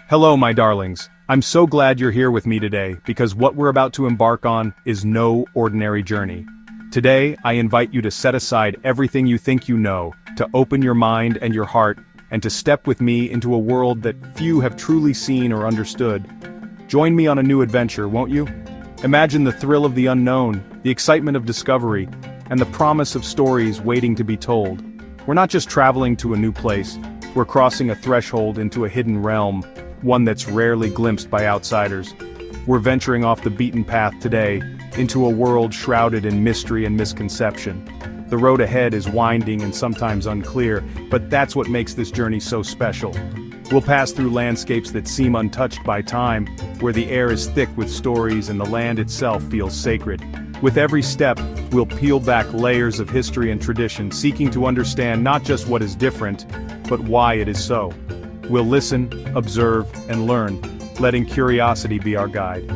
Hello, my darlings. I'm so glad you're here with me today because what we're about to embark on is no ordinary journey. Today, I invite you to set aside everything you think you know, to open your mind and your heart, and to step with me into a world that few have truly seen or understood. Join me on a new adventure, won't you? Imagine the thrill of the unknown, the excitement of discovery, and the promise of stories waiting to be told. We're not just traveling to a new place, we're crossing a threshold into a hidden realm, one that's rarely glimpsed by outsiders. We're venturing off the beaten path today, into a world shrouded in mystery and misconception. The road ahead is winding and sometimes unclear, but that's what makes this journey so special. We'll pass through landscapes that seem untouched by time, where the air is thick with stories and the land itself feels sacred. With every step, we'll peel back layers of history and tradition, seeking to understand not just what is different, but why it is so. We'll listen, observe, and learn, letting curiosity be our guide.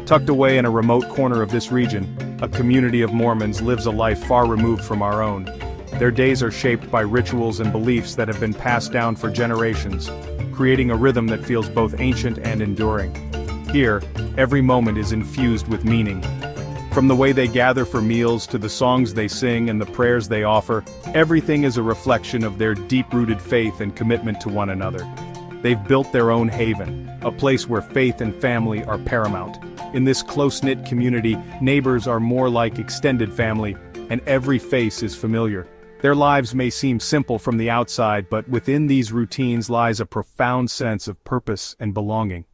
Tucked away in a remote corner of this region, a community of Mormons lives a life far removed from our own. Their days are shaped by rituals and beliefs that have been passed down for generations, creating a rhythm that feels both ancient and enduring. Here, every moment is infused with meaning. From the way they gather for meals to the songs they sing and the prayers they offer, everything is a reflection of their deep-rooted faith and commitment to one another. They've built their own haven, a place where faith and family are paramount. In this close-knit community, neighbors are more like extended family, and every face is familiar. Their lives may seem simple from the outside, but within these routines lies a profound sense of purpose and belonging.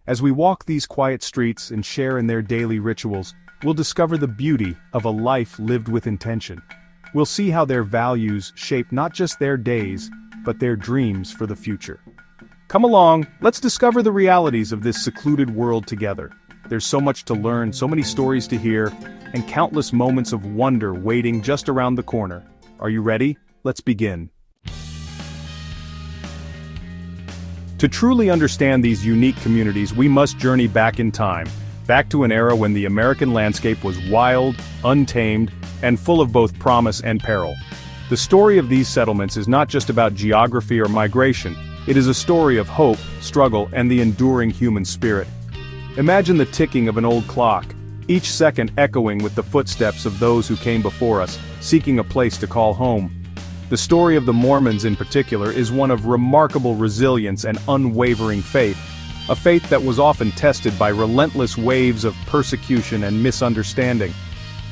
As we walk these quiet streets and share in their daily rituals, we'll discover the beauty of a life lived with intention. We'll see how their values shape not just their days, but their dreams for the future. Come along, let's discover the realities of this secluded world together. There's so much to learn, so many stories to hear, and countless moments of wonder waiting just around the corner. Are you ready? Let's begin. To truly understand these unique communities, we must journey back in time, back to an era when the American landscape was wild, untamed, and full of both promise and peril. The story of these settlements is not just about geography or migration, it is a story of hope, struggle, and the enduring human spirit. Imagine the ticking of an old clock, each second echoing with the footsteps of those who came before us, seeking a place to call home. The story of the Mormons in particular is one of remarkable resilience and unwavering faith, a faith that was often tested by relentless waves of persecution and misunderstanding.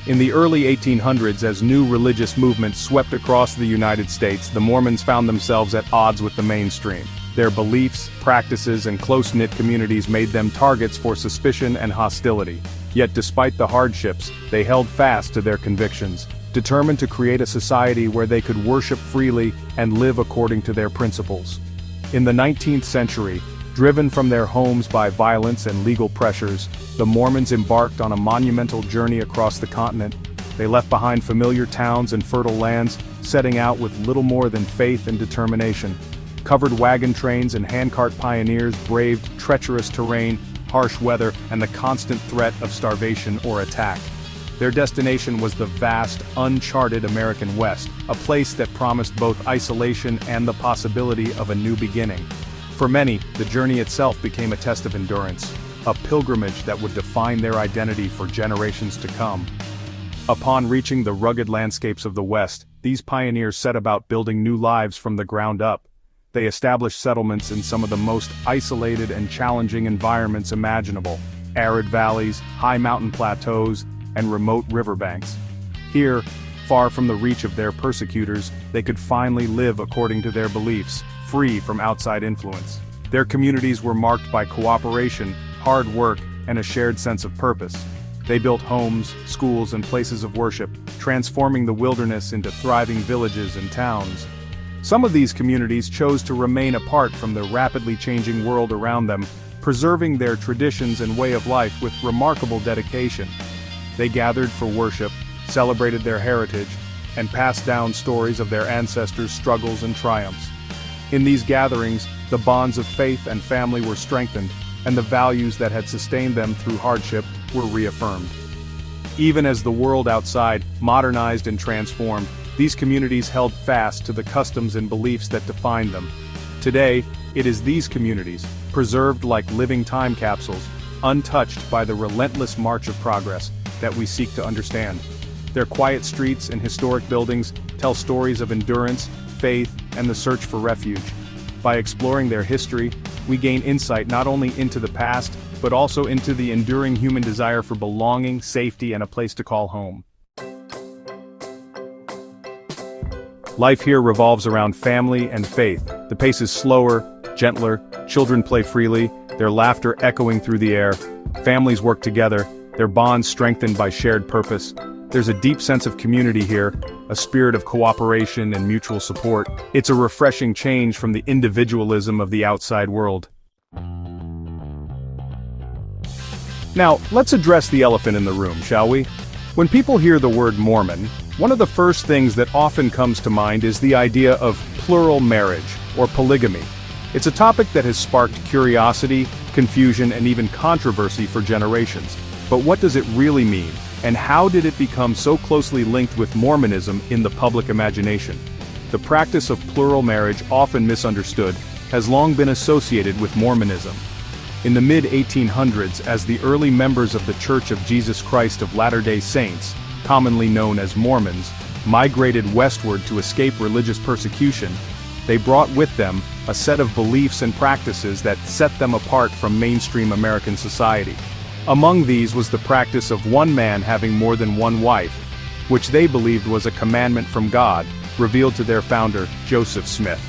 In the early 1800s, as new religious movements swept across the United States, the Mormons found themselves at odds with the mainstream. Their beliefs, practices, and close-knit communities made them targets for suspicion and hostility. Yet despite the hardships, they held fast to their convictions, determined to create a society where they could worship freely and live according to their principles. In the 19th century, driven from their homes by violence and legal pressures, the Mormons embarked on a monumental journey across the continent. They left behind familiar towns and fertile lands, setting out with little more than faith and determination. Covered wagon trains and handcart pioneers braved treacherous terrain, harsh weather, and the constant threat of starvation or attack. Their destination was the vast, uncharted American West, a place that promised both isolation and the possibility of a new beginning. For many, the journey itself became a test of endurance, a pilgrimage that would define their identity for generations to come. Upon reaching the rugged landscapes of the West, these pioneers set about building new lives from the ground up. They established settlements in some of the most isolated and challenging environments imaginable: arid valleys, high mountain plateaus, and remote riverbanks. Here, far from the reach of their persecutors, they could finally live according to their beliefs, free from outside influence. Their communities were marked by cooperation, hard work, and a shared sense of purpose. They built homes, schools, and places of worship, transforming the wilderness into thriving villages and towns. Some of these communities chose to remain apart from the rapidly changing world around them, preserving their traditions and way of life with remarkable dedication. They gathered for worship, celebrated their heritage, and passed down stories of their ancestors' struggles and triumphs. In these gatherings, the bonds of faith and family were strengthened, and the values that had sustained them through hardship were reaffirmed. Even as the world outside modernized and transformed, these communities held fast to the customs and beliefs that defined them. Today, it is these communities, preserved like living time capsules, untouched by the relentless march of progress, that we seek to understand. Their quiet streets and historic buildings tell stories of endurance, faith, and the search for refuge. By exploring their history, we gain insight not only into the past, but also into the enduring human desire for belonging, safety, and a place to call home. Life here revolves around family and faith. The pace is slower, gentler, children play freely, their laughter echoing through the air. Families work together, their bonds strengthened by shared purpose. There's a deep sense of community here, a spirit of cooperation and mutual support. It's a refreshing change from the individualism of the outside world. Now, let's address the elephant in the room, shall we? When people hear the word Mormon, one of the first things that often comes to mind is the idea of plural marriage, or polygamy. It's a topic that has sparked curiosity, confusion, and even controversy for generations. But what does it really mean, and how did it become so closely linked with Mormonism in the public imagination? The practice of plural marriage, often misunderstood, has long been associated with Mormonism. In the mid-1800s, as the early members of the Church of Jesus Christ of Latter-day Saints, commonly known as Mormons, migrated westward to escape religious persecution, they brought with them a set of beliefs and practices that set them apart from mainstream American society. Among these was the practice of one man having more than one wife, which they believed was a commandment from God, revealed to their founder, Joseph Smith.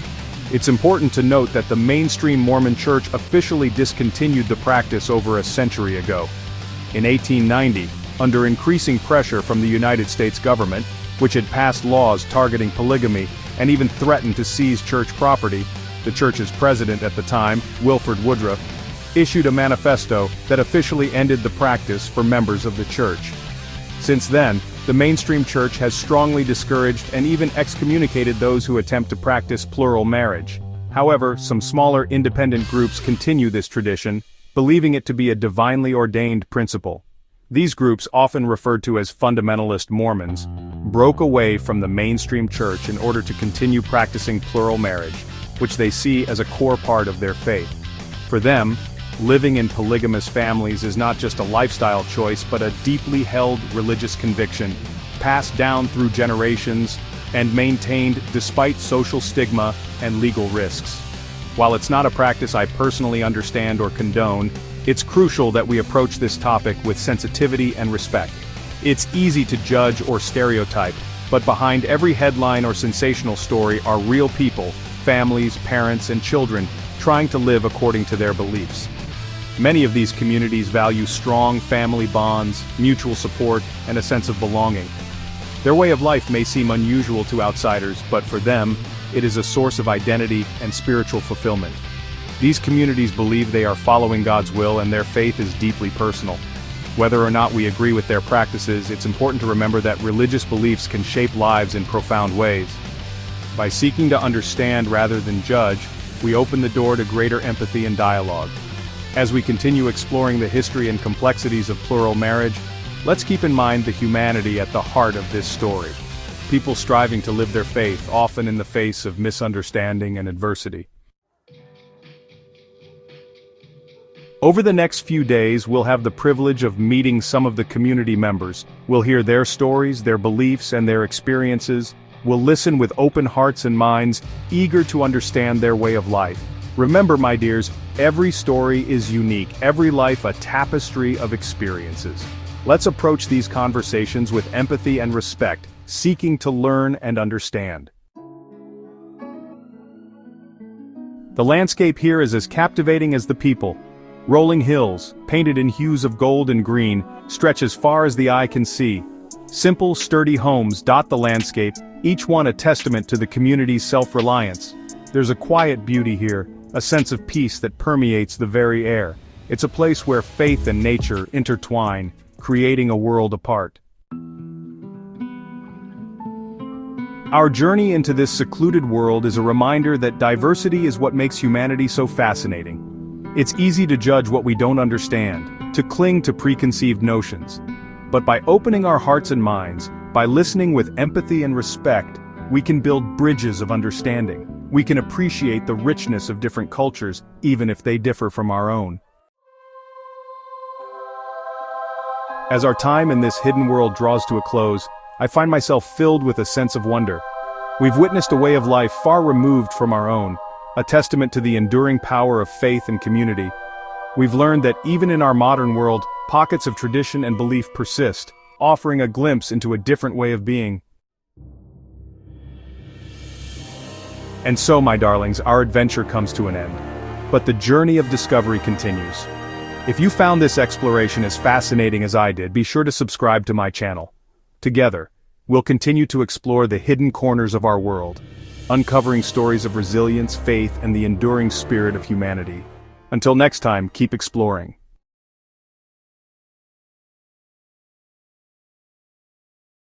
It's important to note that the mainstream Mormon Church officially discontinued the practice over a century ago. In 1890, under increasing pressure from the United States government, which had passed laws targeting polygamy and even threatened to seize church property, the church's president at the time, Wilford Woodruff, issued a manifesto that officially ended the practice for members of the church. Since then, the mainstream church has strongly discouraged and even excommunicated those who attempt to practice plural marriage. However, some smaller independent groups continue this tradition, believing it to be a divinely ordained principle. These groups, often referred to as fundamentalist Mormons, broke away from the mainstream church in order to continue practicing plural marriage, which they see as a core part of their faith. For them, living in polygamous families is not just a lifestyle choice but a deeply held religious conviction, passed down through generations and maintained despite social stigma and legal risks. While it's not a practice I personally understand or condone, it's crucial that we approach this topic with sensitivity and respect. It's easy to judge or stereotype, but behind every headline or sensational story are real people, families, parents, and children trying to live according to their beliefs. Many of these communities value strong family bonds, mutual support, and a sense of belonging. Their way of life may seem unusual to outsiders, but for them, it is a source of identity and spiritual fulfillment. These communities believe they are following God's will and their faith is deeply personal. Whether or not we agree with their practices, it's important to remember that religious beliefs can shape lives in profound ways. By seeking to understand rather than judge, we open the door to greater empathy and dialogue. As we continue exploring the history and complexities of plural marriage, let's keep in mind the humanity at the heart of this story. People striving to live their faith, often in the face of misunderstanding and adversity. Over the next few days, we'll have the privilege of meeting some of the community members. We'll hear their stories, their beliefs, and their experiences. We'll listen with open hearts and minds, eager to understand their way of life. Remember, my dears, every story is unique, every life a tapestry of experiences. Let's approach these conversations with empathy and respect, seeking to learn and understand. The landscape here is as captivating as the people. Rolling hills, painted in hues of gold and green, stretch as far as the eye can see. Simple, sturdy homes dot the landscape, each one a testament to the community's self-reliance. There's a quiet beauty here, a sense of peace that permeates the very air. It's a place where faith and nature intertwine, creating a world apart. Our journey into this secluded world is a reminder that diversity is what makes humanity so fascinating. It's easy to judge what we don't understand, to cling to preconceived notions. But by opening our hearts and minds, by listening with empathy and respect, we can build bridges of understanding. we can appreciate the richness of different cultures, even if they differ from our own. As our time in this hidden world draws to a close, I find myself filled with a sense of wonder. We've witnessed a way of life far removed from our own, a testament to the enduring power of faith and community. We've learned that even in our modern world, pockets of tradition and belief persist, offering a glimpse into a different way of being. And so, my darlings, our adventure comes to an end. But the journey of discovery continues. If you found this exploration as fascinating as I did, be sure to subscribe to my channel. Together, we'll continue to explore the hidden corners of our world, uncovering stories of resilience, faith, and the enduring spirit of humanity. Until next time, keep exploring.